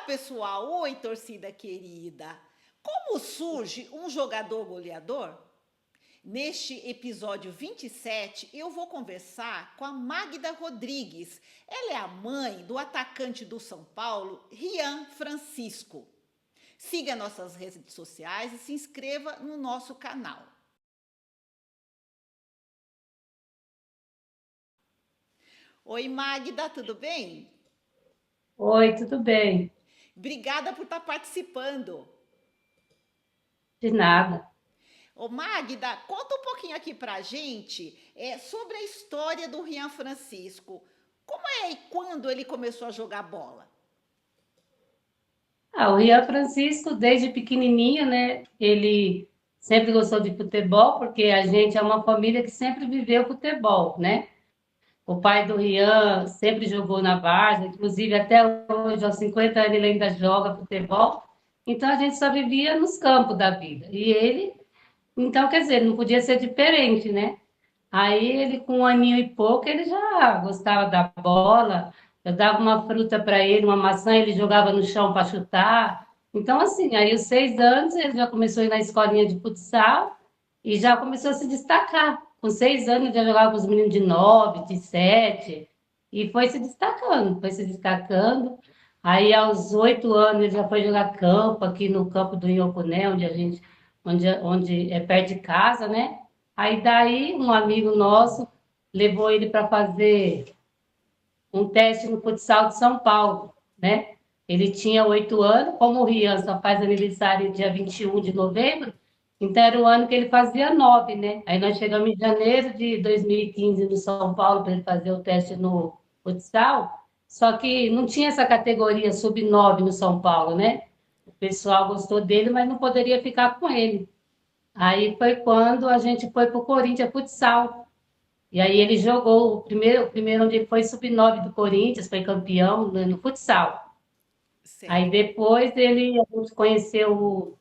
pessoal! Oi, torcida querida! Como surge um jogador goleador? Neste episódio 27, eu vou conversar com a Magda Rodrigues. Ela é a mãe do atacante do São Paulo, Rian Francisco. Siga nossas redes sociais e se inscreva no nosso canal. Oi, Magda, tudo bem? Oi, tudo bem? Obrigada por estar participando. De nada. Ô Magda, conta um pouquinho aqui pra gente sobre a história do Rian Francisco. Como é e quando ele começou a jogar bola? O Rian Francisco, desde pequenininho, né? Ele sempre gostou de futebol, porque a gente é uma família que sempre viveu futebol, né? O pai do Rian sempre jogou na várzea, inclusive até hoje, aos 50 anos, ele ainda joga futebol. Então a gente só vivia nos campos da vida. E ele, então, quer dizer, não podia ser diferente, né? Aí ele, com um aninho e pouco, ele já gostava da bola. Eu dava uma fruta para ele, uma maçã, ele jogava no chão para chutar. Então, assim, aí aos 6 anos ele já começou a ir na escolinha de futsal e já começou a se destacar. Com 6 anos ele já jogava com os meninos de 9, de 7 e foi se destacando, foi se destacando. Aí aos 8 anos ele já foi jogar campo aqui no campo do Inhocuné, onde é perto de casa, né? Aí daí um amigo nosso levou ele para fazer um teste no futsal de São Paulo, né? Ele tinha 8 anos, como o Rian só faz aniversário dia 21 de novembro, então era o ano que ele fazia 9, né? Aí nós chegamos em janeiro de 2015 no São Paulo para ele fazer o teste no futsal, só que não tinha essa categoria sub-9 no São Paulo, né? O pessoal gostou dele, mas não poderia ficar com ele. Aí foi quando a gente foi para o Corinthians Futsal. E aí ele jogou o primeiro onde ele foi sub-9 do Corinthians, foi campeão, né, no futsal. Aí Certo. depois a gente conheceu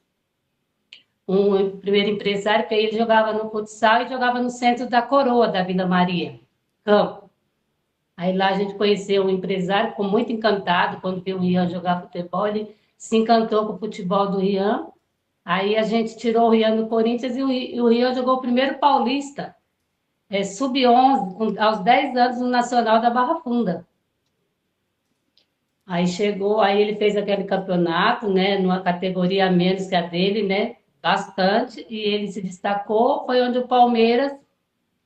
um primeiro empresário, que aí ele jogava no futsal e jogava no centro da Coroa, da Vila Maria, campo. Aí lá a gente conheceu um empresário, ficou muito encantado quando viu o Rian jogar futebol, ele se encantou com o futebol do Rian. Aí a gente tirou o Rian do Corinthians e o Rian jogou o primeiro Paulista, sub-11, aos 10 anos no Nacional da Barra Funda. Aí chegou, aí ele fez aquele campeonato, né, numa categoria a menos que a dele, né, bastante, e ele se destacou, foi onde o Palmeiras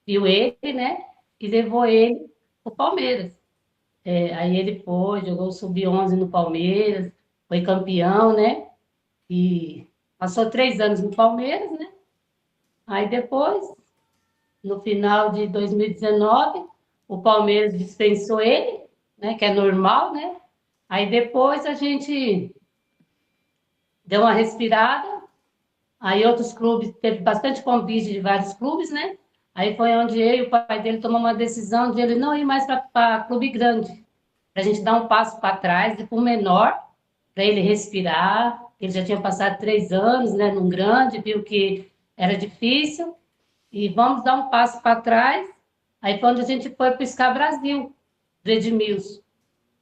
viu ele, né, e levou ele pro Palmeiras. Aí ele foi, jogou o sub-11 no Palmeiras, foi campeão, né, e passou 3 anos no Palmeiras, né, aí depois, no final de 2019, o Palmeiras dispensou ele, né, que é normal, né, aí depois a gente deu uma respirada, aí outros clubes, teve bastante convite de vários clubes, né? Aí foi onde eu e o pai dele tomamos uma decisão de ele não ir mais para clube grande, para a gente dar um passo para trás e para o menor, para ele respirar. Ele já tinha passado 3 anos, né, num grande, viu que era difícil, e vamos dar um passo para trás. Aí foi onde a gente foi para o SCA Brasil, do Edmilson,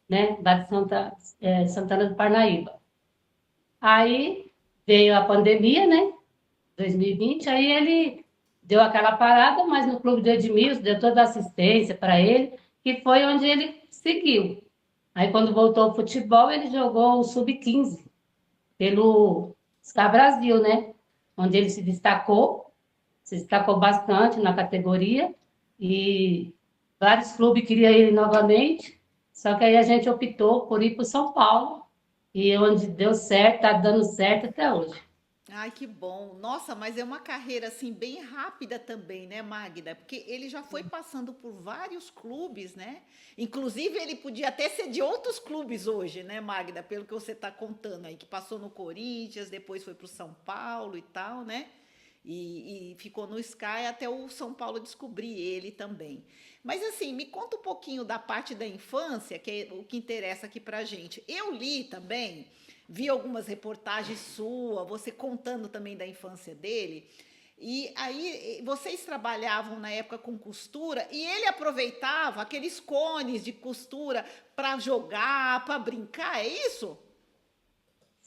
né, lá de Santana do Parnaíba. Aí veio a pandemia, né? 2020, aí ele deu aquela parada, mas no clube do Edmilson deu toda a assistência para ele, que foi onde ele seguiu. Aí quando voltou ao futebol, ele jogou o sub-15 pelo SCA Brasil, né? Onde ele se destacou bastante na categoria e vários clubes queriam ele novamente, só que aí a gente optou por ir para o São Paulo e onde deu certo, está dando certo até hoje. Ai, que bom. Nossa, mas é uma carreira assim bem rápida também, né, Magda? Porque ele já foi passando por vários clubes, né? Inclusive, ele podia até ser de outros clubes hoje, né, Magda? Pelo que você está contando aí, que passou no Corinthians, depois foi para o São Paulo e tal, né? E ficou no Sky até o São Paulo descobrir ele também. Mas assim, me conta um pouquinho da parte da infância, que é o que interessa aqui pra gente. Eu li também, vi algumas reportagens sua, você contando também da infância dele. E aí vocês trabalhavam na época com costura e ele aproveitava aqueles cones de costura para jogar, para brincar, é isso?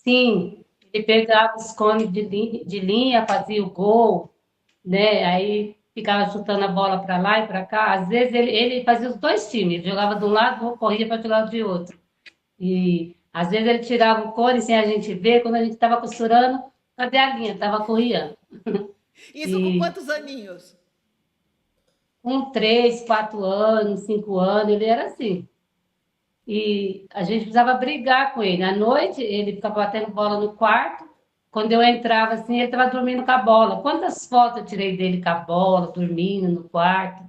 Sim, ele pegava os cones de linha, fazia o gol, né? Aí ficava chutando a bola para lá e para cá. Às vezes ele fazia os dois times, ele jogava de um lado, corria para jogar de outro. E às vezes ele tirava o cone sem a gente ver, quando a gente estava costurando, cadê a linha? Estava correndo. Isso com E quantos aninhos? com 3, 4 anos, 5 anos, ele era assim. E a gente precisava brigar com ele. À noite, ele ficava batendo bola no quarto. Quando eu entrava assim, ele estava dormindo com a bola. Quantas fotos eu tirei dele com a bola, dormindo no quarto?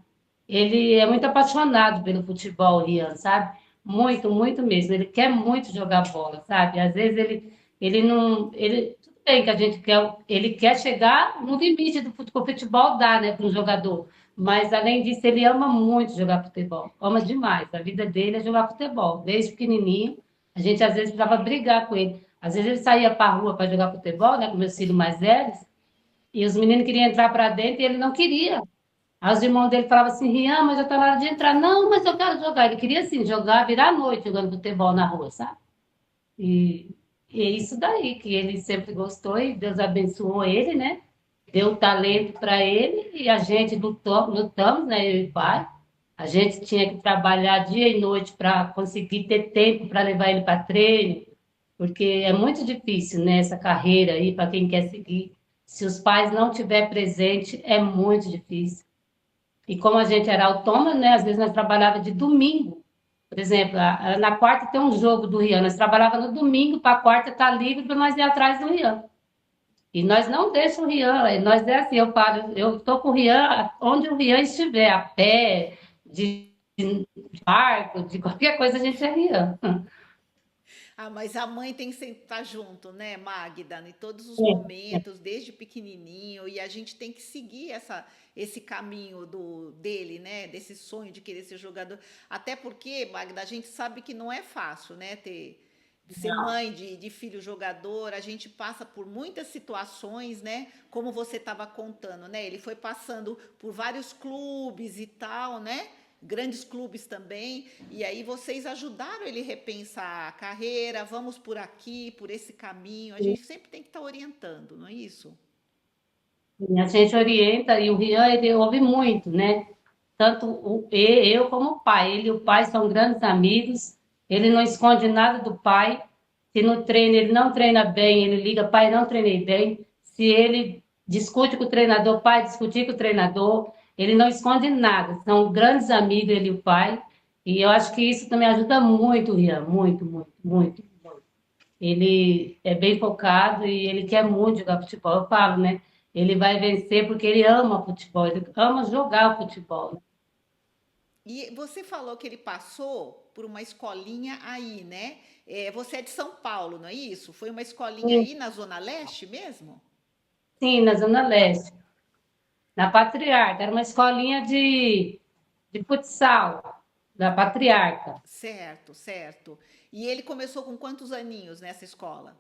Ele é muito apaixonado pelo futebol, Rian, sabe? Muito, muito mesmo. Ele quer muito jogar bola, sabe? Às vezes ele não. Tudo bem que a gente quer. Ele quer chegar no limite do futebol. O futebol dá, né, para um jogador. Mas, além disso, ele ama muito jogar futebol. Ama demais. A vida dele é jogar futebol. Desde pequenininho, a gente às vezes precisava brigar com ele. Às vezes ele saía para a rua para jogar futebol, né, com meus filhos mais velhos, e os meninos queriam entrar para dentro e ele não queria. Aí os irmãos dele falavam assim, Rian, mas já está na hora de entrar. Não, mas eu quero jogar. Ele queria, assim, jogar, virar a noite jogando futebol na rua, sabe? E, e é isso daí, que ele sempre gostou e Deus abençoou ele, né? Deu talento para ele e a gente lutamos, né? Eu e o pai. A gente tinha que trabalhar dia e noite para conseguir ter tempo para levar ele para treino, porque é muito difícil, né, essa carreira aí para quem quer seguir. Se os pais não tiver presente, é muito difícil. E como a gente era autônomo, né, às vezes nós trabalhava de domingo. Por exemplo, na quarta tem um jogo do Rian, nós trabalhava no domingo para a quarta estar livre para nós ir atrás do Rian. E nós não deixamos o Rian, nós é assim, eu falo, eu estou com o Rian onde o Rian estiver, a pé, de barco, de qualquer coisa, a gente é Rian. Ah, mas a mãe tem que sempre estar junto, né, Magda, em todos os É, momentos, desde pequenininho, e a gente tem que seguir esse caminho dele, né, desse sonho de querer ser jogador. Até porque, Magda, a gente sabe que não é fácil, né, ser não. mãe de filho jogador, a gente passa por muitas situações, né? Como você estava contando, né? Ele foi passando por vários clubes e tal, né? Grandes clubes também, e aí vocês ajudaram ele a repensar a carreira, vamos por aqui, por esse caminho. A gente sempre tem que estar orientando, não é isso? A gente orienta e o Rian, ele ouve muito, né? Tanto eu como o pai. Ele e o pai são grandes amigos. Ele não esconde nada do pai. Se no treino ele não treina bem, ele liga, pai, não treinei bem. Se ele discute com o treinador, pai, discutir com o treinador. Ele não esconde nada. São grandes amigos, ele e o pai. E eu acho que isso também ajuda muito, Rian. Muito, muito, muito, muito. Ele é bem focado e ele quer muito jogar futebol. Eu falo, né? Ele vai vencer porque ele ama futebol, ele ama jogar futebol, né? E você falou que ele passou por uma escolinha aí, né? É, você é de São Paulo, não é isso? Foi uma escolinha Sim, aí na Zona Leste mesmo? sim, na Zona Leste, na Patriarca. Era uma escolinha de futsal da Patriarca. Certo, certo. E ele começou com quantos aninhos nessa escola?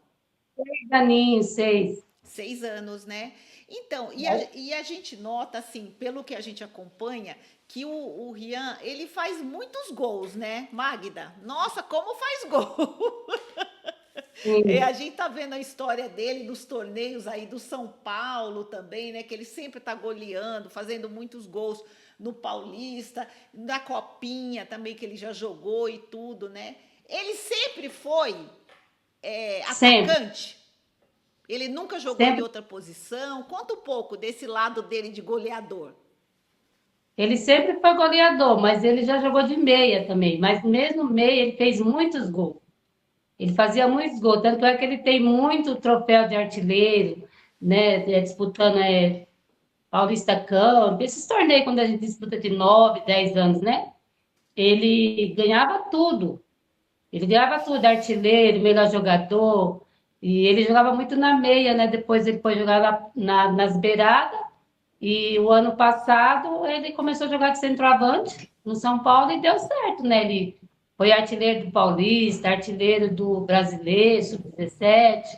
6 aninhos, 6. 6 anos, né? Então, Né? e a gente nota, assim, pelo que a gente acompanha, que o Rian, ele faz muitos gols, né, Magda? Nossa, como faz gol! É, Sim, a gente tá vendo a história dele nos torneios aí do São Paulo também, né? Que ele sempre tá goleando, fazendo muitos gols no Paulista, na Copinha também, que ele já jogou e tudo, né? Ele sempre foi sempre, atacante. Ele nunca jogou em sempre. outra posição. Conta um pouco desse lado dele de goleador. Ele sempre foi goleador, mas ele já jogou de meia também. Mas mesmo meia, ele fez muitos gols. Ele fazia muitos gols, tanto é que ele tem muito troféu de artilheiro, né? Disputando Paulista Cup, esses torneios quando a gente disputa de 9, 10 anos, né? Ele ganhava tudo. Ele ganhava tudo, artilheiro, melhor jogador. E ele jogava muito na meia, né? Depois ele foi jogar nas beiradas. E o ano passado ele começou a jogar de centroavante no São Paulo e deu certo, né? Ele foi artilheiro do Paulista, artilheiro do Brasileiro, sub-17,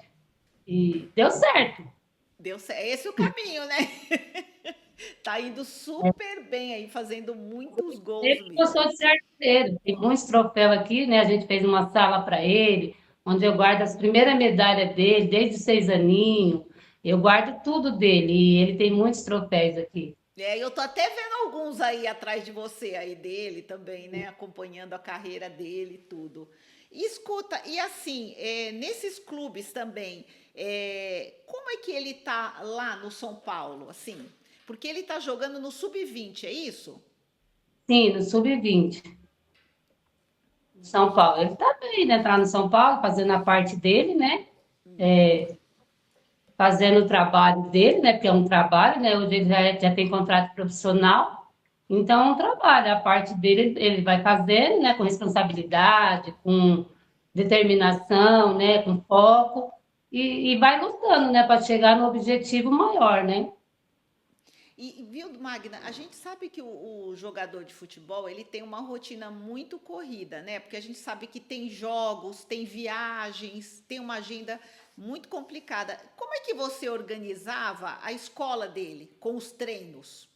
e deu certo. É esse o caminho, né? Tá indo super bem aí, fazendo muitos gols Ele mesmo. gostou de ser artilheiro. Tem muitos troféus aqui, né? A gente fez uma sala para ele, onde eu guardo as primeiras medalhas dele, desde os 6 aninhos. Eu guardo tudo dele e ele tem muitos troféus aqui. É, eu tô até vendo alguns aí atrás de você, aí dele também, né? Acompanhando a carreira dele e tudo. E escuta, e assim, nesses clubes também, como é que ele tá lá no São Paulo, assim? Porque ele tá jogando no Sub-20, é isso? Sim, no sub-20, São Paulo. Ele tá bem, né? Tá no São Paulo, fazendo a parte dele, né? Fazendo o trabalho dele, né? Porque é um trabalho, né? Hoje ele já tem contrato profissional, então é um trabalho. A parte dele ele vai fazendo, né? Com responsabilidade, com determinação, né? Com foco e vai lutando, né? Para chegar no objetivo maior, né? Viu, Magna, a gente sabe que o jogador de futebol, ele tem uma rotina muito corrida, né? Porque a gente sabe que tem jogos, tem viagens, tem uma agenda muito complicada. Como é que você organizava a escola dele com os treinos?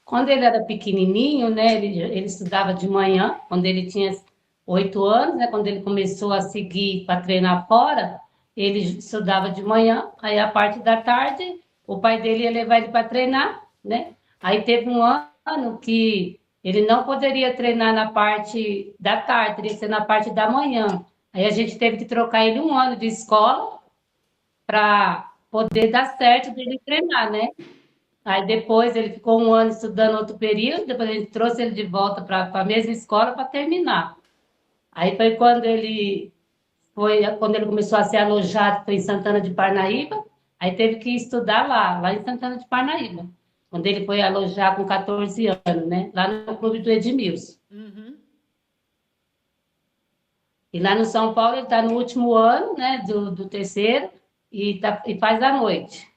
Quando ele era pequenininho, né? Ele estudava de manhã, quando ele tinha 8 anos, né? Quando ele começou a seguir para treinar fora, ele estudava de manhã, aí a parte da tarde, o pai dele ia levar ele para treinar, né? Aí teve um ano que ele não poderia treinar na parte da tarde, teria que ser na parte da manhã. Aí a gente teve que trocar ele um ano de escola para poder dar certo dele treinar, né? Aí depois ele ficou um ano estudando outro período, depois a gente trouxe ele de volta para a mesma escola para terminar. Aí foi quando ele começou a ser alojado, foi em Santana de Parnaíba, aí teve que estudar lá em Santana de Parnaíba. Quando ele foi alojar com 14 anos, né? Lá no clube do Edmilson. Uhum. E lá no São Paulo ele está no último ano, né? Do terceiro, e faz à noite.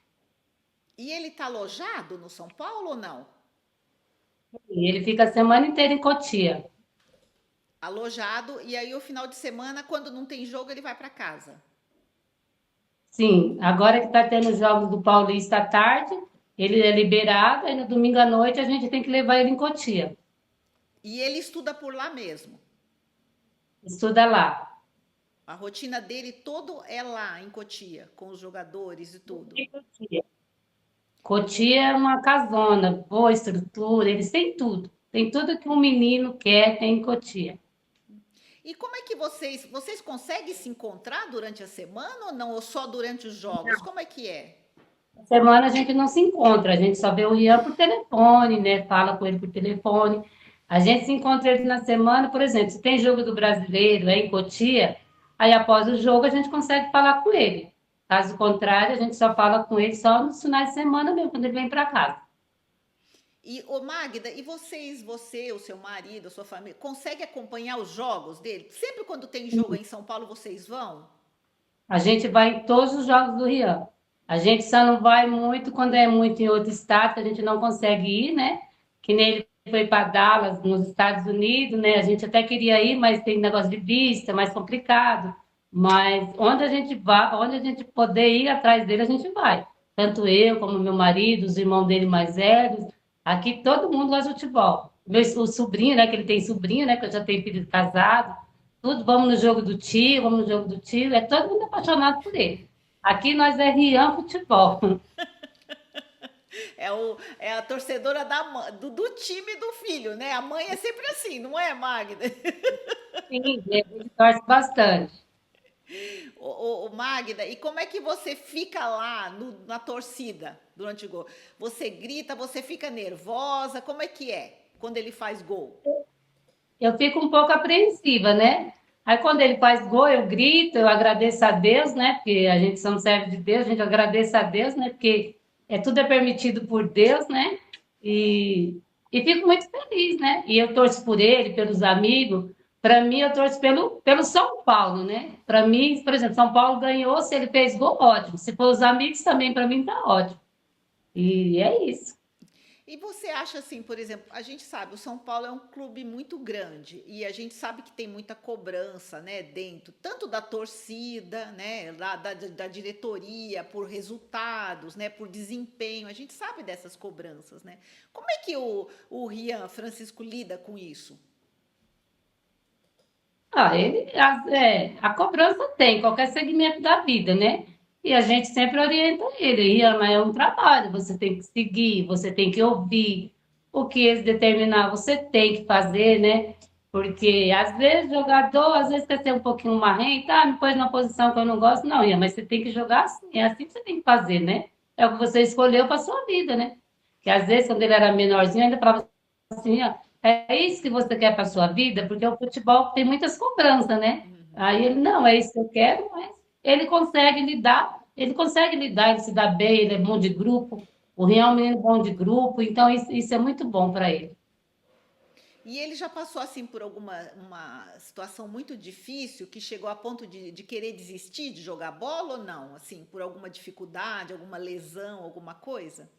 E ele tá alojado no São Paulo ou não? E ele fica a semana inteira em Cotia. Alojado, e aí o final de semana, quando não tem jogo, ele vai para casa. Sim, agora que está tendo os jogos do Paulista à tarde, ele é liberado, aí no domingo à noite a gente tem que levar ele em Cotia. E ele estuda por lá mesmo. Estuda lá. A rotina dele todo é lá em Cotia, com os jogadores e tudo. Em Cotia. Cotia é uma casona, boa estrutura, eles têm tudo. Tem tudo que um menino quer, tem em Cotia. E como é que vocês conseguem se encontrar durante a semana ou não? Ou só durante os jogos? Como é que é? Semana a gente não se encontra, a gente só vê o Rian por telefone, né? Fala com ele por telefone. A gente se encontra ele na semana, por exemplo, se tem jogo do brasileiro, é em Cotia, aí após o jogo a gente consegue falar com ele. Caso contrário, a gente só fala com ele só nos finais de semana mesmo, quando ele vem para casa. E, ô Magda, e você, o seu marido, a sua família, consegue acompanhar os jogos dele? Sempre quando tem jogo aí em São Paulo, vocês vão? A gente vai em todos os jogos do Rian. A gente só não vai muito quando é muito em outro estado, que a gente não consegue ir, né? Que nem ele foi para Dallas, nos Estados Unidos, né? A gente até queria ir, mas tem negócio de vista, mais complicado. Mas onde a gente vai, onde a gente poder ir atrás dele, a gente vai. Tanto eu como meu marido, os irmãos dele mais velhos. Aqui todo mundo gosta de futebol. O sobrinho, né? Que ele tem sobrinho, né? Que eu já tenho filho casado. Tudo, vamos no jogo do tio, vamos no jogo do tio. É todo mundo apaixonado por ele. Aqui nós é Rian Futebol. É a torcedora do time do filho, né? A mãe é sempre assim, não é, Magda? Sim, ele torce bastante. Ô, Magda, e como é que você fica lá na torcida durante o gol? Você grita, você fica nervosa? Como é que é quando ele faz gol? Eu fico um pouco apreensiva, né? Aí quando ele faz gol, eu grito, eu agradeço a Deus, né? Porque a gente são servos de Deus, a gente agradece a Deus, né? Porque tudo é permitido por Deus, né? E fico muito feliz, né? E eu torço por ele, pelos amigos. Para mim, eu torço pelo São Paulo, né? Para mim, por exemplo, São Paulo ganhou, se ele fez gol, ótimo. Se for os amigos também, para mim tá ótimo. E é isso. E você acha assim, por exemplo, a gente sabe, o São Paulo é um clube muito grande e a gente sabe que tem muita cobrança, né, dentro, tanto da torcida, né, da diretoria, por resultados, né, por desempenho, a gente sabe dessas cobranças, né? Como é que o Rian Francisco lida com isso? A cobrança tem, qualquer segmento da vida, né? E a gente sempre orienta ele, Ian, mas é um trabalho, você tem que seguir, você tem que ouvir o que eles determinar, você tem que fazer, né? Porque às vezes o jogador, às vezes quer ser um pouquinho marrento, me pôs numa posição que eu não gosto, não, Ian, mas você tem que jogar assim, é assim que você tem que fazer, né? É o que você escolheu para sua vida, né? Que às vezes, quando ele era menorzinho, ainda falava assim, ó, é isso que você quer para sua vida? Porque o futebol tem muitas cobranças, né? Uhum. Aí ele, não, é isso que eu quero, mas ele consegue lidar, ele se dá bem, ele é bom de grupo, o Rian é um menino bom de grupo, então isso é muito bom para ele. E ele já passou assim por alguma uma situação muito difícil que chegou a ponto de querer desistir de jogar bola ou não? Assim, por alguma dificuldade, alguma lesão, alguma coisa?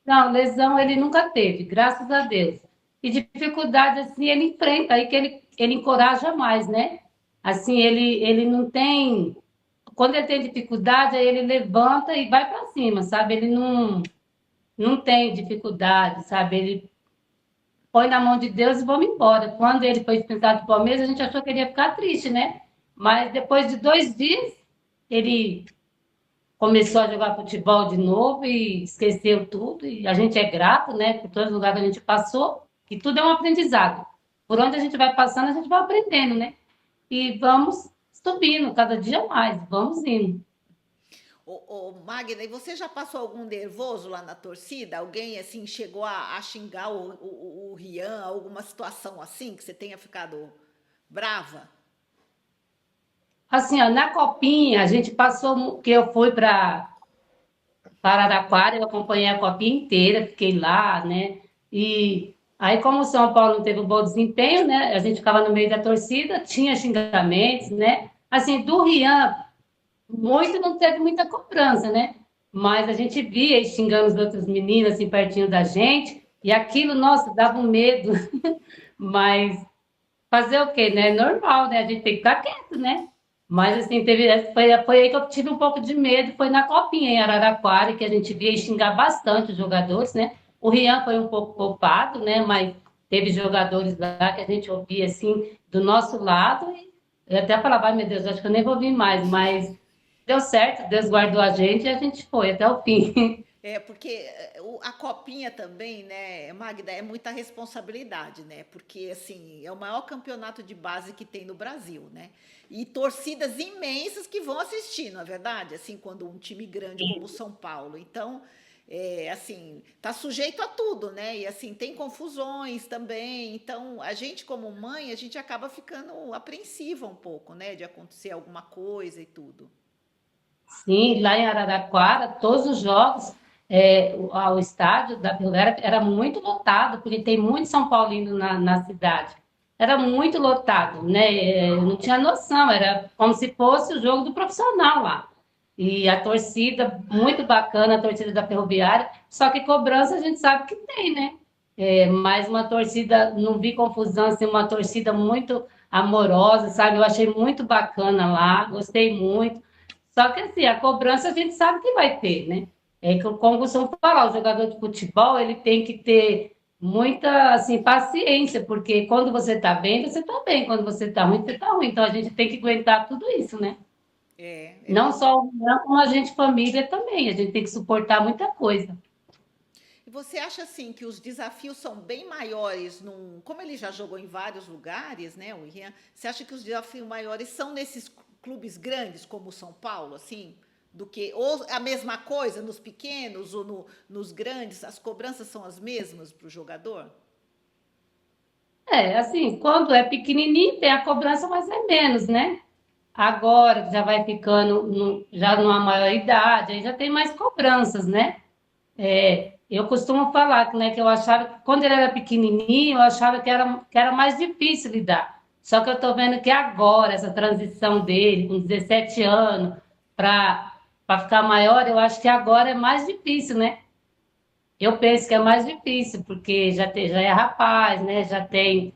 Não, lesão ele nunca teve, graças a Deus. E dificuldade, assim, ele enfrenta, aí que ele encoraja mais, né? Assim, ele não tem. Quando ele tem dificuldade, aí ele levanta e vai para cima, sabe? Ele não tem dificuldade, sabe? Ele põe na mão de Deus e vamos embora. Quando ele foi dispensado do Palmeiras, a gente achou que ele ia ficar triste, né? Mas depois de 2 dias, ele começou a jogar futebol de novo e esqueceu tudo. E a gente é grato, né, por todos os lugares que a gente passou, que tudo é um aprendizado. Por onde a gente vai passando, a gente vai aprendendo, né? E vamos subindo cada dia mais, vamos indo. Magda, e você já passou algum nervoso lá na torcida? Alguém assim chegou a xingar o Rian, alguma situação assim que você tenha ficado brava? Assim, ó, na copinha, a gente passou, que eu fui para Araraquara, eu acompanhei a copinha inteira, fiquei lá, né? E aí, como o São Paulo não teve um bom desempenho, né? A gente ficava no meio da torcida, tinha xingamentos, né? Assim, do Rian, muito não teve muita cobrança, né? Mas a gente via ele xingando os outros meninos, assim, pertinho da gente, e aquilo, nossa, dava um medo. Mas fazer o quê, né? Normal, né? A gente tem que ficar quieto, né? Mas assim, foi aí que eu tive um pouco de medo, foi na copinha em Araraquara, que a gente via xingar bastante os jogadores, né? O Rian foi um pouco poupado, né? Mas teve jogadores lá que a gente ouvia assim do nosso lado, e eu até falava, ai meu Deus, acho que eu nem vou vir mais, mas deu certo, Deus guardou a gente e a gente foi até o fim. É, porque a copinha também, né, Magda, é muita responsabilidade, né? Porque, assim, é o maior campeonato de base que tem no Brasil, né? E torcidas imensas que vão assistir, não é verdade? Assim, quando um time grande como o São Paulo. Então, assim, tá sujeito a tudo, né? E, assim, tem confusões também. Então, a gente, como mãe, a gente acaba ficando apreensiva um pouco, né? De acontecer alguma coisa e tudo. Sim, lá em Araraquara, todos os jogos, o estádio da Pelera era muito lotado, porque tem muito São Paulino na cidade. Era muito lotado, né? Eu não tinha noção, era como se fosse o jogo do profissional lá. E a torcida, muito bacana, a torcida da Ferroviária, só que cobrança a gente sabe que tem, né? Mas uma torcida, não vi confusão, assim, uma torcida muito amorosa, sabe? Eu achei muito bacana lá, gostei muito. Só que assim, a cobrança a gente sabe que vai ter, né? É que, como costumam falar, o jogador de futebol ele tem que ter muita assim, paciência, porque quando você tá bem, você tá bem, quando você tá ruim, você tá ruim. Então a gente tem que aguentar tudo isso, né? É Não verdade. só o não, como a gente família também, a gente tem que suportar muita coisa. E você acha assim que os desafios são bem maiores como ele já jogou em vários lugares, né, o Ian, você acha que os desafios maiores são nesses clubes grandes como o São Paulo, assim, do que ou a mesma coisa nos pequenos ou nos grandes, as cobranças são as mesmas para o jogador? Assim, quando é pequenininho tem a cobrança, mas é menos, né? Agora que já vai ficando já numa maior idade, aí já tem mais cobranças, né? Eu costumo falar que, né, que eu achava que quando ele era pequenininho, eu achava que era mais difícil lidar. Só que eu estou vendo que agora, essa transição dele, com 17 anos, para ficar maior, eu acho que agora é mais difícil, né? Eu penso que é mais difícil, porque já é rapaz, né? Já tem.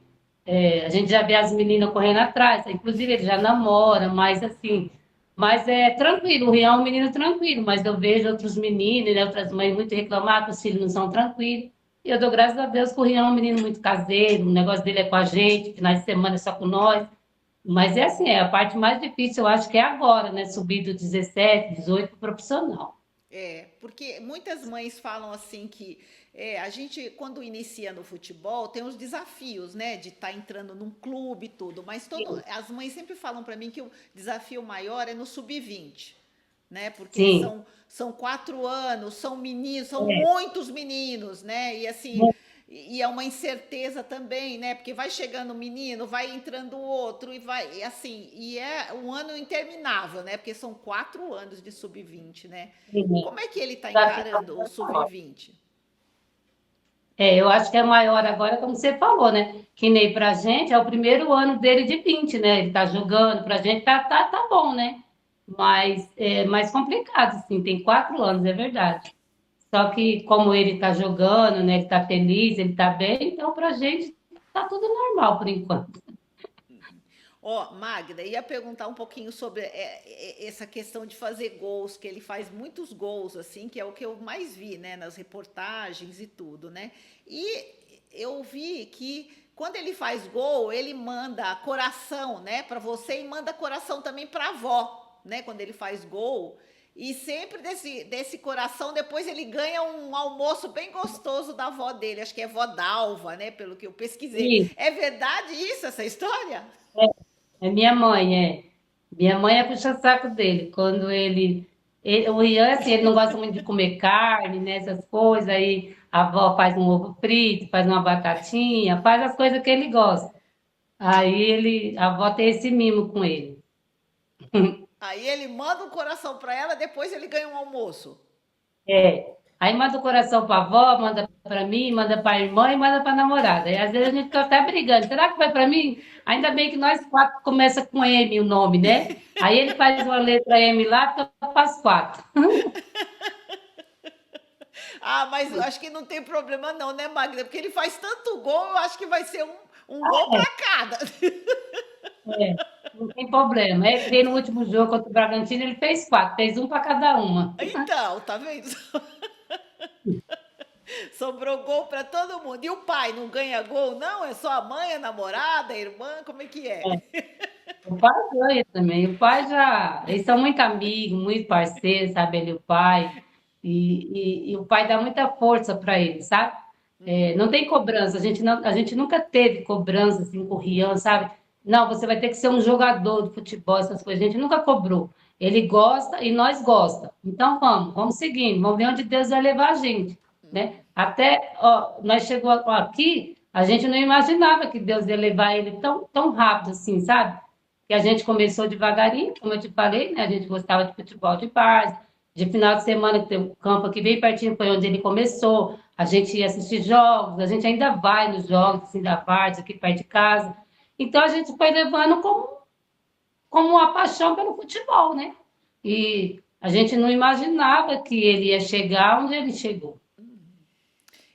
A gente já vê as meninas correndo atrás, inclusive ele já namora, mas assim. Mas é tranquilo, o Rian é um menino tranquilo, mas eu vejo outros meninos, né, outras mães muito reclamar que os filhos não são tranquilos. E eu dou graças a Deus que o Rian é um menino muito caseiro, o negócio dele é com a gente, finais de semana é só com nós. Mas é assim, é a parte mais difícil, eu acho que é agora, né? Subir do 17, 18 pro profissional. É, porque muitas mães falam assim que a gente, quando inicia no futebol, tem os desafios, né, de estar entrando num clube e tudo, mas as mães sempre falam para mim que o desafio maior é no sub-20, né, porque Sim, são 4 anos, são meninos, são é, muitos meninos, né, e assim, e é uma incerteza também, né, porque vai chegando um menino, vai entrando outro, e vai, e assim, e é um ano interminável, né, porque são 4 anos de sub-20, né. sim. Como é que ele está Desafio encarando o sub-20? eu acho que é maior agora, como você falou, né? Que nem pra gente é o primeiro ano dele de 20, né? Ele tá jogando, pra gente tá bom, né? Mas é mais complicado, assim, tem 4 anos, é verdade. Só que como ele tá jogando, né? Ele tá feliz, ele tá bem, então pra gente tá tudo normal por enquanto. Ó, Magda, ia perguntar um pouquinho sobre essa questão de fazer gols, que ele faz muitos gols, assim, que é o que eu mais vi, né, nas reportagens e tudo, né? E eu vi que quando ele faz gol, ele manda coração, né, para você e manda coração também para a avó, né, quando ele faz gol. E sempre desse coração, depois ele ganha um almoço bem gostoso da avó dele, acho que é vó Dalva, né, pelo que eu pesquisei. E É verdade isso, essa história? é minha mãe, é. Minha mãe é puxa-saco dele. Quando o Ian, assim, ele não gosta muito de comer carne, né, essas coisas. Aí a avó faz um ovo frito, faz uma batatinha, faz as coisas que ele gosta. A avó tem esse mimo com ele. Aí ele manda um coração para ela, depois ele ganha um almoço. É. Aí manda o coração para a avó, manda para mim, manda para a irmã e manda para a namorada. E às vezes a gente fica até brigando. Será que vai para mim? Ainda bem que nós quatro começa com M o nome, né? Aí ele faz uma letra M lá, fica para as quatro. Ah, mas eu acho que não tem problema não, né, Magda? Porque ele faz tanto gol, eu acho que vai ser um gol para cada. É, não tem problema. É que nem no último jogo contra o Bragantino, ele fez quatro, fez um para cada uma. Então, tá vendo? Sobrou gol para todo mundo. E o pai não ganha gol, não? É só a mãe, a namorada, a irmã? Como é que é? O pai ganha também. O pai já. Eles são muito amigos, muito parceiros, sabe? Ele e o pai. E o pai dá muita força para ele, sabe? É, não tem cobrança. A gente nunca teve cobrança assim com o Rian, sabe? Não, você vai ter que ser um jogador de futebol, essas coisas. A gente nunca cobrou. Ele gosta e nós gosta. Então vamos seguindo, vamos ver onde Deus vai levar a gente, né? Até ó, nós chegou aqui, a gente não imaginava que Deus ia levar ele tão rápido assim, sabe? Que a gente começou devagarinho, como eu te falei, né? A gente gostava de futebol de várzea, de final de semana, que tem um campo aqui bem pertinho, foi onde ele começou. A gente ia assistir jogos, a gente ainda vai nos jogos assim, da várzea, aqui perto de casa. Então a gente foi levando como uma paixão pelo futebol, né? E a gente não imaginava que ele ia chegar onde ele chegou.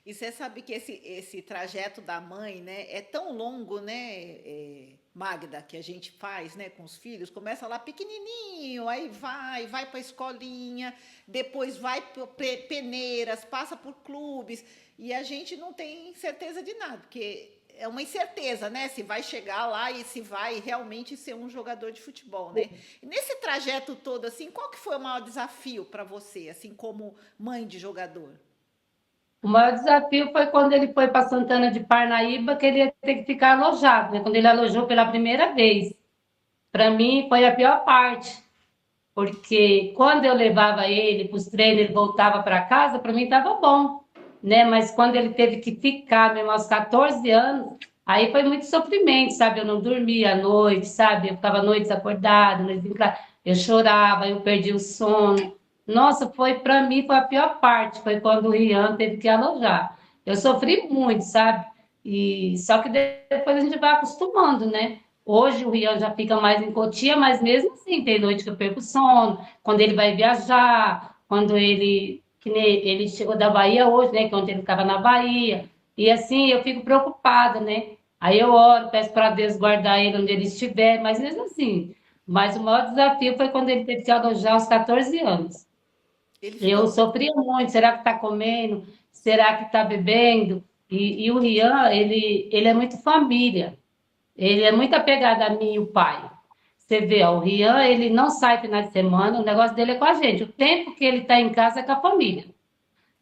E você sabe que esse trajeto da mãe, né, é tão longo, né, Magda, que a gente faz, né, com os filhos. Começa lá pequenininho, aí vai para a escolinha, depois vai para peneiras, passa por clubes, e a gente não tem certeza de nada, porque é uma incerteza, né, se vai chegar lá e se vai realmente ser um jogador de futebol, né? E nesse trajeto todo, assim, qual que foi o maior desafio para você, assim, como mãe de jogador? O maior desafio foi quando ele foi para Santana de Parnaíba, que ele ia ter que ficar alojado, né? Quando ele alojou pela primeira vez. Para mim, foi a pior parte, porque quando eu levava ele para os treinos, ele voltava para casa, para mim estava bom, né? Mas quando ele teve que ficar, mesmo aos 14 anos, aí foi muito sofrimento, sabe? Eu não dormia à noite, sabe? Eu ficava noites acordada, eu chorava, eu perdi o sono. Nossa, foi para mim foi a pior parte, foi quando o Rian teve que alojar. Eu sofri muito, sabe? E só que depois a gente vai acostumando, né? Hoje o Rian já fica mais em Cotia, mas mesmo assim, tem noite que eu perco sono, quando ele vai viajar, quando que nem ele chegou da Bahia hoje, né, que ontem ele estava na Bahia, e assim eu fico preocupada, né? Aí eu oro, peço para Deus guardar ele onde ele estiver, mas mesmo assim, mas o maior desafio foi quando ele teve que alojar aos 14 anos. Ele Eu ficou. sofria muito, será que está comendo? Será que está bebendo? E o Rian, ele é muito família. Ele é muito apegado a mim e o pai. Você vê, ó, o Rian, ele não sai final de semana, o negócio dele é com a gente. O tempo que ele está em casa é com a família.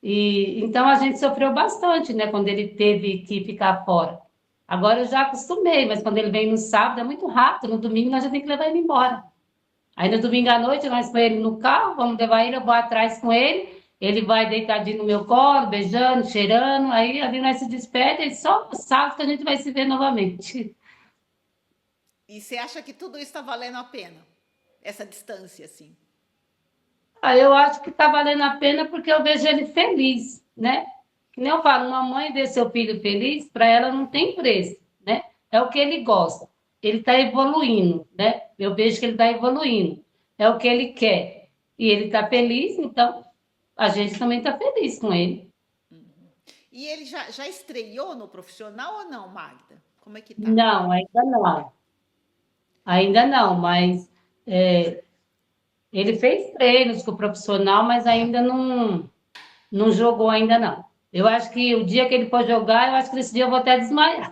E então a gente sofreu bastante, né, quando ele teve que ficar fora. Agora eu já acostumei, mas quando ele vem no sábado é muito rápido, no domingo nós já tem que levar ele embora. Aí no domingo à noite nós põe ele no carro, vamos levar ele, eu vou atrás com ele vai deitadinho no meu colo, beijando, cheirando, aí ali nós se despede, e só no sábado que a gente vai se ver novamente. E você acha que tudo isso está valendo a pena? Essa distância, assim? Aí eu acho que está valendo a pena porque eu vejo ele feliz, né? Que nem eu falo, uma mãe ver seu filho feliz, para ela não tem preço, né? É o que ele gosta. Ele está evoluindo, né? Eu vejo que ele está evoluindo. É o que ele quer. E ele está feliz, então a gente também está feliz com ele. E ele já estreou no profissional ou não, Magda? Como é que tá? Não, ainda não. Ainda não, mas é, ele fez treinos com o profissional, mas ainda não jogou ainda não. Eu acho que o dia que ele for jogar, eu acho que nesse dia eu vou até desmaiar.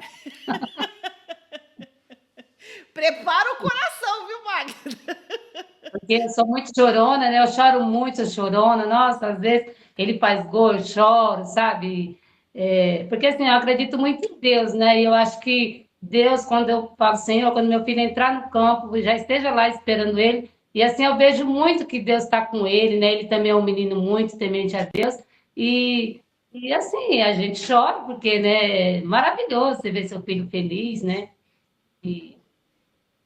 Prepara o coração, viu, Magda? Porque eu sou muito chorona, né? Eu choro muito, eu chorona. Nossa, às vezes ele faz gol, eu choro, sabe? Porque assim, eu acredito muito em Deus, né? E eu acho que Deus, quando eu falo, Senhor, quando meu filho entrar no campo, já esteja lá esperando ele. E assim, eu vejo muito que Deus está com ele, né? Ele também é um menino muito temente a Deus. E, e assim, a gente chora, porque, né? É maravilhoso você ver seu filho feliz, né? E,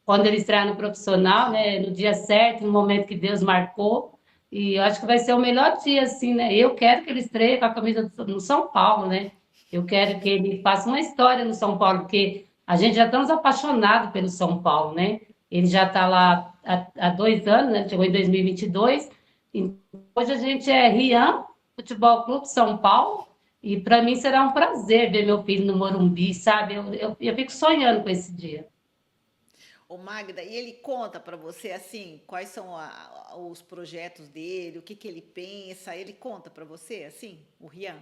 quando ele estrear no profissional, né, no dia certo, no momento que Deus marcou. E eu acho que vai ser o melhor dia, assim, né? Eu quero que ele estreie com a camisa no São Paulo, né? Eu quero que ele faça uma história no São Paulo, porque a gente já estamos apaixonados pelo São Paulo, né? Ele já está lá há 2 anos, né? Chegou em 2022. E hoje a gente é Rian, Futebol Clube São Paulo. E para mim será um prazer ver meu filho no Morumbi, sabe? Eu fico sonhando com esse dia. Ô, Magda, e ele conta para você, assim, quais são os projetos dele, o que que ele pensa? Ele conta para você, assim, o Rian?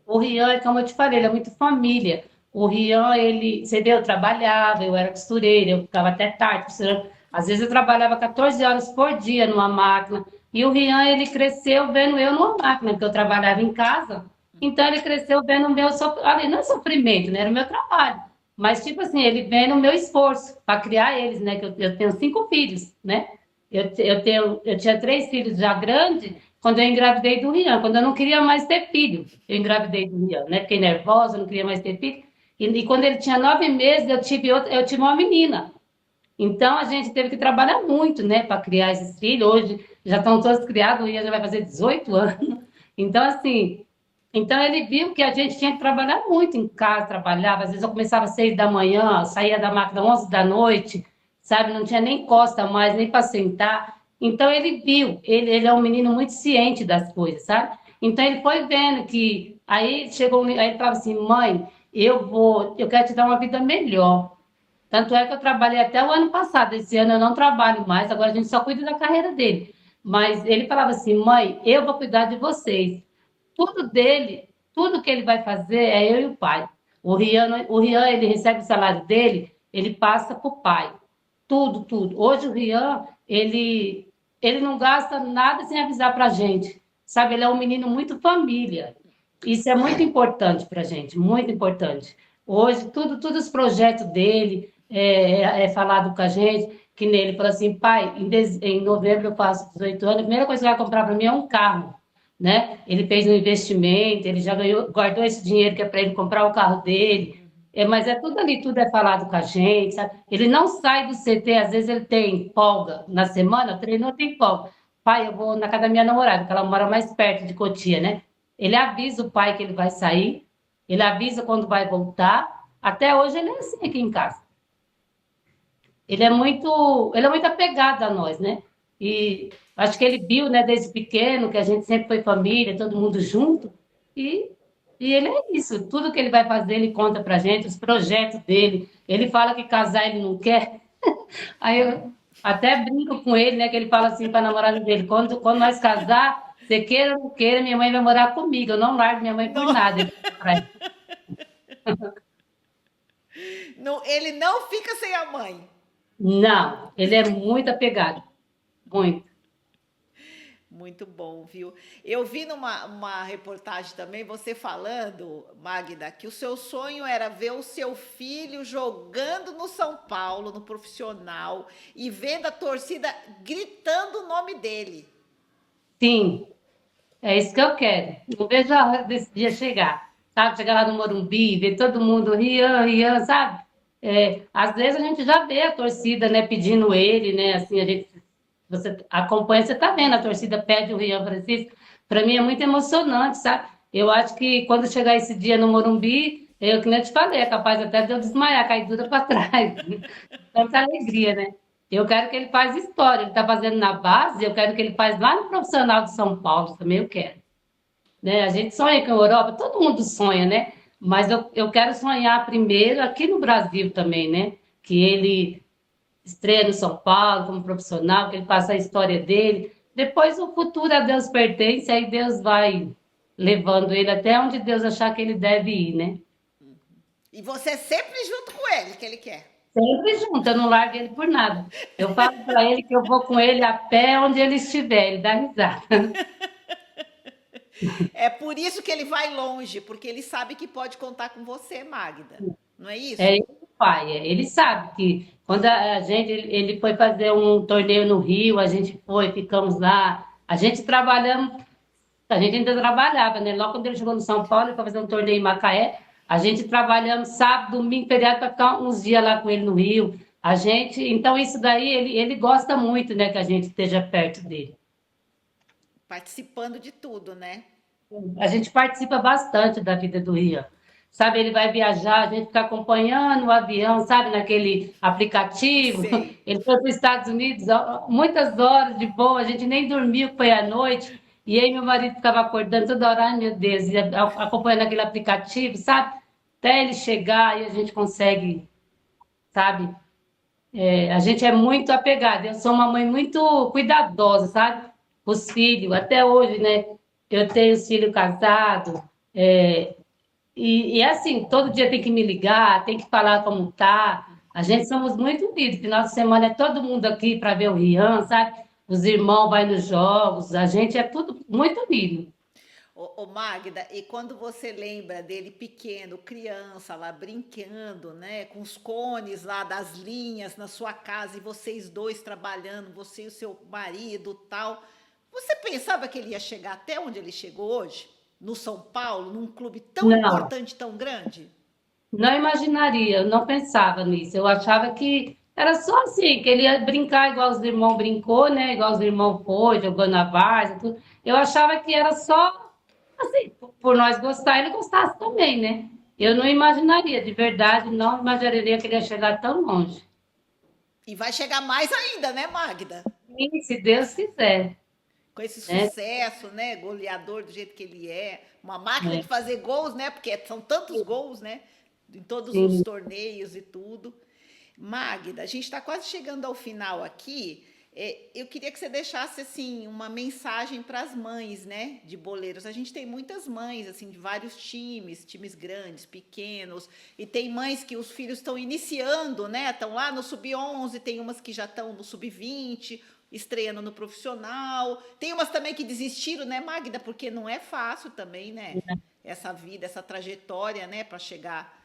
O Rian, é como eu te falei, ele é muito família. O Rian, ele, você vê, eu trabalhava, eu era costureira, eu ficava até tarde costurando. Às vezes eu trabalhava 14 horas por dia numa máquina. E o Rian, ele cresceu vendo eu numa máquina, porque eu trabalhava em casa. Então ele cresceu vendo o meu ali, não é sofrimento, né? Era o meu trabalho. Mas, tipo assim, ele vendo o meu esforço para criar eles, né? Que eu tenho 5 filhos, né? Eu tinha 3 filhos já grandes quando eu engravidei do Rian, quando eu não queria mais ter filho. Eu engravidei do Rian, né? Fiquei nervosa, não queria mais ter filho. E quando ele tinha 9 meses, eu tive uma menina. Então a gente teve que trabalhar muito, né, para criar esses filhos. Hoje já estão todos criados, o Ian já vai fazer 18 anos. Então, assim, então ele viu que a gente tinha que trabalhar muito em casa, trabalhava. Às vezes eu começava às 6 da manhã, saía da máquina 11 da noite, sabe? Não tinha nem costa mais, nem para sentar. Então ele viu, ele é um menino muito ciente das coisas, sabe? Então ele foi vendo que aí chegou, aí ele falava assim, mãe, eu quero te dar uma vida melhor. Tanto é que eu trabalhei até o ano passado. Esse ano eu não trabalho mais, agora a gente só cuida da carreira dele. Mas ele falava assim: mãe, eu vou cuidar de vocês. Tudo dele, tudo que ele vai fazer é eu e o pai. O Rian, ele recebe o salário dele, ele passa para o pai. Tudo, tudo. Hoje o Rian, ele não gasta nada sem avisar para a gente. Sabe, ele é um menino muito família. Isso é muito importante para a gente, muito importante. Hoje, tudo os projetos dele é falado com a gente, que nele fala assim, pai, em novembro eu faço 18 anos, a primeira coisa que vai comprar para mim é um carro, né? Ele fez um investimento, ele já ganhou, guardou esse dinheiro que é para ele comprar o carro dele, mas é tudo ali, tudo é falado com a gente, sabe? Ele não sai do CT, às vezes ele tem folga na semana, treinou, tem folga. Pai, eu vou na casa da minha namorada, porque ela mora mais perto de Cotia, né? Ele avisa o pai que ele vai sair, ele avisa quando vai voltar. Até hoje ele é assim aqui em casa. Ele é muito apegado a nós, né? E acho que ele viu, né, desde pequeno, que a gente sempre foi família, todo mundo junto. E, e ele é isso. Tudo que ele vai fazer, ele conta pra gente, os projetos dele. Ele fala que casar ele não quer. Aí eu até brinco com ele, né? Que ele fala assim para a namorada dele: quando nós casar, você queira ou não queira, minha mãe vai morar comigo. Eu não largo minha mãe por Não. nada. Ele fala pra ela. Ele não fica sem a mãe. Não, ele é muito apegado, muito. Muito bom, viu? Eu vi numa uma reportagem também você falando, Magda, que o seu sonho era ver o seu filho jogando no São Paulo, no profissional, e vendo a torcida gritando o nome dele. Sim, é isso que eu quero. Não vejo a hora desse dia chegar, sabe? Chegar lá no Morumbi, ver todo mundo riando, riando, sabe? Às vezes a gente já vê a torcida, né, pedindo ele, né? Assim, a gente, você acompanha, você tá vendo, a torcida pede o Rian Francisco. Para mim é muito emocionante, sabe? Eu acho que quando chegar esse dia no Morumbi, eu que nem eu te falei, é capaz até de eu desmaiar, cair tudo para trás. Tanta alegria, né? Eu quero que ele faça história. Ele está fazendo na base, eu quero que ele faça lá no profissional de São Paulo também, eu quero. Né? A gente sonha com a Europa, todo mundo sonha, né? Mas eu quero sonhar primeiro aqui no Brasil também, né? Que ele estreia no São Paulo como profissional, que ele faça a história dele. Depois o futuro a Deus pertence, aí Deus vai levando ele até onde Deus achar que ele deve ir, né? E você sempre junto com ele, que ele quer. Sempre junto, eu não largo ele por nada. Eu falo para ele que eu vou com ele a pé onde ele estiver, ele dá risada. É por isso que ele vai longe, porque ele sabe que pode contar com você, Magda. Não é É isso? ele o pai, ele sabe que quando a gente, ele foi fazer um torneio no Rio, a gente foi, ficamos lá, a gente trabalhamos, a gente ainda trabalhava, né? Logo quando ele chegou no São Paulo, ele foi fazer um torneio em Macaé, a gente trabalhamos sábado, domingo, feriado, para ficar uns dias lá com ele no Rio. A gente, então isso daí, ele gosta muito, né, que a gente esteja perto dele. Participando de tudo, né? A gente participa bastante da vida do Ian. Sabe, ele vai viajar, a gente fica acompanhando o avião, sabe, naquele aplicativo. Sei. Ele foi para os Estados Unidos, muitas horas de boa, a gente nem dormiu, foi à noite. E aí meu marido ficava acordando toda hora, ai meu Deus, e acompanhando aquele aplicativo, sabe? Até ele chegar e a gente consegue, sabe? A gente é muito apegado. Eu sou uma mãe muito cuidadosa, sabe? Os filhos, até hoje, né? Eu tenho os filhos casados, e assim, todo dia tem que me ligar, tem que falar como tá. A gente somos muito unidos. Final de semana é todo mundo aqui para ver o Rian, sabe? Os irmãos vão nos jogos, a gente é tudo muito unido. Ô, Magda, e quando você lembra dele pequeno, criança lá brincando, né, com os cones lá das linhas na sua casa e vocês dois trabalhando, você e o seu marido, tal, você pensava que ele ia chegar até onde ele chegou hoje? No São Paulo, num clube tão Não, importante, tão grande? não imaginaria, eu não pensava nisso. Eu achava que era só assim, que ele ia brincar igual os irmãos brincou, né? Igual os irmãos foi, jogando a várzea, tudo. Eu achava que era só assim, por nós gostar, ele gostasse também, né? Eu não imaginaria, de verdade, não imaginaria que ele ia chegar tão longe. E vai chegar mais ainda, né, Magda? E se Deus quiser, Com esse né? sucesso, né, goleador do jeito que ele é, uma máquina de É, fazer gols, né, porque são tantos gols, né, em todos os sim. torneios e tudo. Magda, a gente está quase chegando ao final aqui. Eu queria que você deixasse assim uma mensagem para as mães, né, de boleiros. A gente tem muitas mães assim de vários times, times grandes, pequenos, e tem mães que os filhos estão iniciando, né? Estão lá no sub-11, tem umas que já estão no sub-20, estreando no profissional. Tem umas também que desistiram, né, Magda? Porque não é fácil também, né? Essa vida, essa trajetória, né, para chegar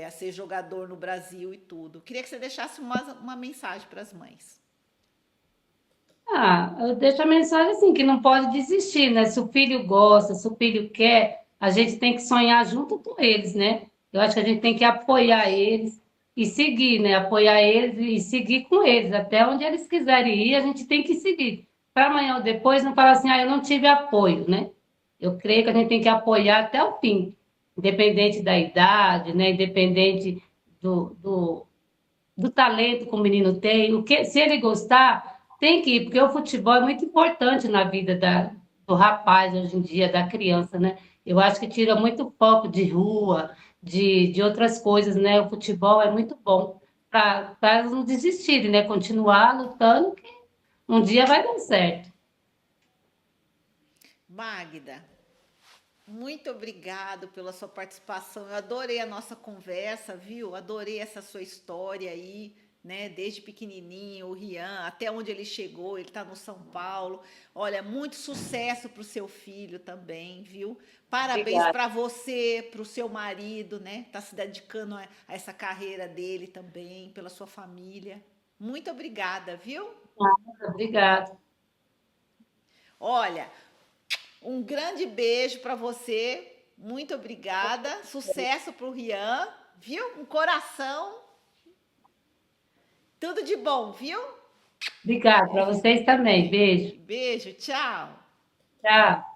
a ser jogador no Brasil e tudo. Queria que você deixasse uma mensagem para as mães. Ah, eu deixo a mensagem assim, que não pode desistir, né? Se o filho gosta, se o filho quer, a gente tem que sonhar junto com eles, né? Eu acho que a gente tem que apoiar eles e seguir, né? Apoiar eles e seguir com eles, até onde eles quiserem ir, a gente tem que seguir. Para amanhã ou depois não falar assim, ah, eu não tive apoio, né? Eu creio que a gente tem que apoiar até o fim, independente da idade, né? Independente do talento que o menino tem, se ele gostar, tem que ir, porque o futebol é muito importante na vida do rapaz hoje em dia, da criança, né? Eu acho que tira muito foco de rua, de outras coisas, né? O futebol é muito bom para elas não desistirem, né? Continuar lutando, que um dia vai dar certo. Magda, Muito obrigado pela sua participação. Eu adorei a nossa conversa, viu? Adorei essa sua história aí, né? Desde pequenininho, o Rian, até onde ele chegou, ele está no São Paulo. Olha, muito sucesso para o seu filho também, viu? Parabéns Obrigada. para você, para o seu marido, né? Está se dedicando a essa carreira dele também, pela sua família. Muito obrigada, viu? Obrigada. Olha, um grande beijo para você. Muito obrigada. Sucesso para o Rian, viu? Um coração. Tudo de bom, viu? Obrigada para vocês também. Beijo. Beijo, tchau. Tchau.